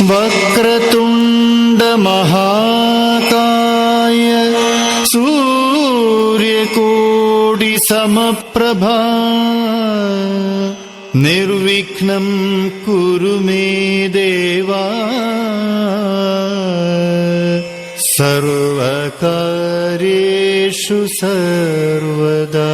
വക്രതുണ്ട മഹാകായ സൂര്യകോടി സമപ്രഭ നിർവിഘ്നം കുരു മേ ദേവ സർവകാര്യേഷു സർവദാ.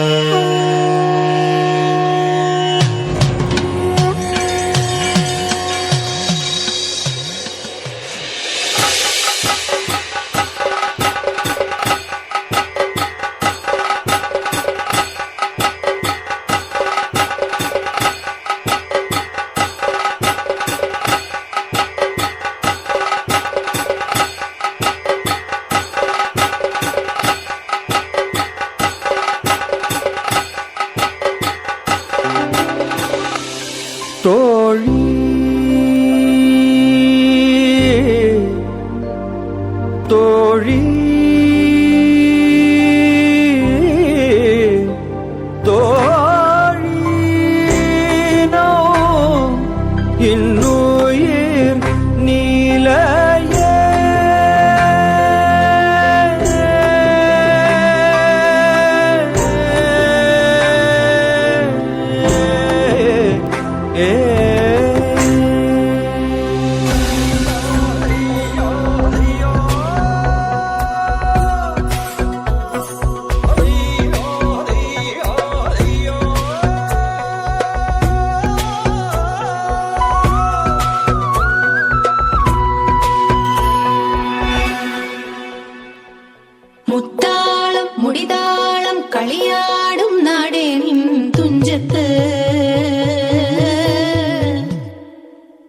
തോഴി തോഴി തോഴി നോ இன்னுயிர் நீலையே മുത്താളം മുടിതാളം കളിയാടും നാടേ നിൻ തുഞ്ചത്ത്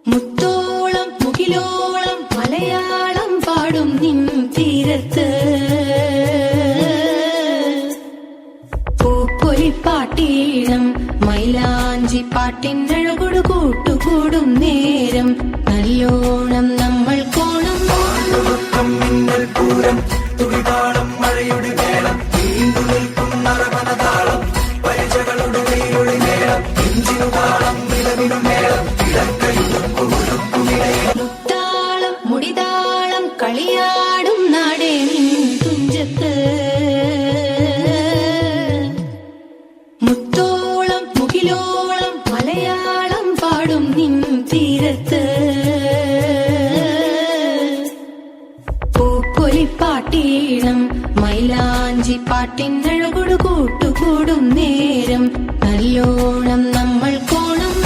മുത്തോളം മുകിലോളം മലയാളം പാടും നിൻ തീരത്ത് പൂപ്പൊലിപ്പാട്ടീണം മൈലാഞ്ചി പാട്ടിനഴകൊടു കൂട്ടുകൂടും നേരം നല്ലോണം നമ്മൾ കോണം മിന്നൽ പൂരം തുടിതാളം മഴയുടെ മേളം നീണ്ടു നിൽക്കും നരവനതാളം പരിചകളുടെ വെയിലൊളി മേളം ഇഞ്ചിനു താളം വിലവിനു മേളം മുത്താളം മുടിതാളം കളിയാടും നാടേ നിൻ തുഞ്ചത്ത് മുത്തോളം മുകിലോളം മലയാളം പാടും നിൻ തീരത്ത് പൂപ്പൊലിപ്പാട്ടീണം മൈലാഞ്ചി പാട്ടിനഴകൊടു കൂട്ടുകൂടും നേരം നല്ലോണം നമ്മൾ കോണം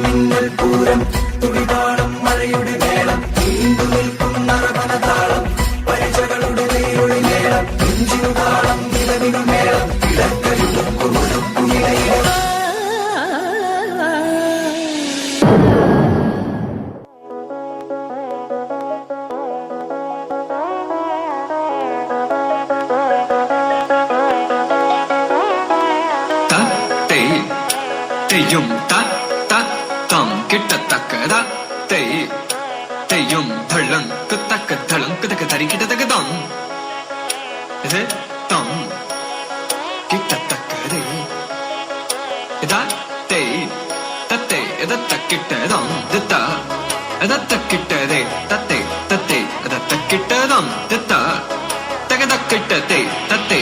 മിന്നൽ പൂരം തുടിതാളം മഴയുടെ മേളം നീണ്ടു നിൽക്കും നരവനതാളം പരിചകളുടെ വെയിലൊളി മേളം ഇഞ്ചിനു താളം വിലവിനു മേളം തെയ്യും തം കിട്ടത്തക്കത തെയ്യും ധളം തക്ക ധളം കതക തരി കിട്ടത്തക്ക തം ഇത് തം കിട്ടത്തക്കതേ ഇതാ തത്തേ ഇതത്തക്കിട്ടതം ദിത്ത ഇതത്തക്കിട്ടതേ തത്തേ ഇതത്തക്കിട്ടതം ദിത്ത തകതക്കിട്ടതേ തത്തേ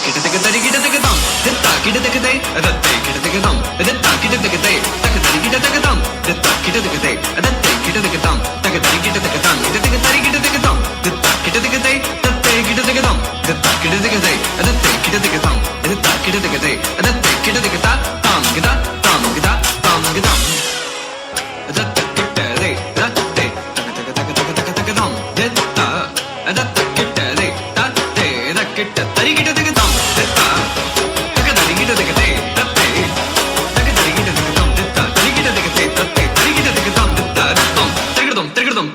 കിട്ടത്തക്ക തരി കിട്ടത്തക്ക തം ദിത്ത കിട്ടത്തക്കതേ അതത്തേ കിട്ടത്തക്ക തം ദിത്ത കിട്ടത്തക്കതേ തക തരി കിട്ടത്തക്ക തം ദിത്ത കിട്ടത്തക്കതേ അതത്തേ കിട്ടത്തക്ക തം തക തരി കിട്ടത്തക്ക തം ഇതത്തക്ക തരി കിട്ടത്തക്ക തം ദിത്ത കിട്ടത്തക്കതേ തത്തേ കിട്ടത്തക്ക തം ദിത്ത കിട്ടത്തക്കതേ അതത്തേ കിട്ടത്തക്ക തം ദിത്ത കിട്ടത്തക്കതേ അതത്തേ കിട്ടത്തക്ക തം ഗിത തം ഗിത തം ഗിതം അതത്തക്കിട്ടതേ തത്തേ തക തം ദിത്ത അതത്തക്കിട്ടതേ തത്തേ കിട്ട തരി കിട്ടത്തക്ക തം ദിത്ത തക തരി കിട്ടത്തക്കതേ തത്തേ തക തരി കിട്ടത്തക്ക തം ദിത്ത തരി കിട്ടത്തക്കതേ തത്തേ തരി കിട്ടത്തക്ക തം ദിത്ത തം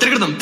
തിരുകടം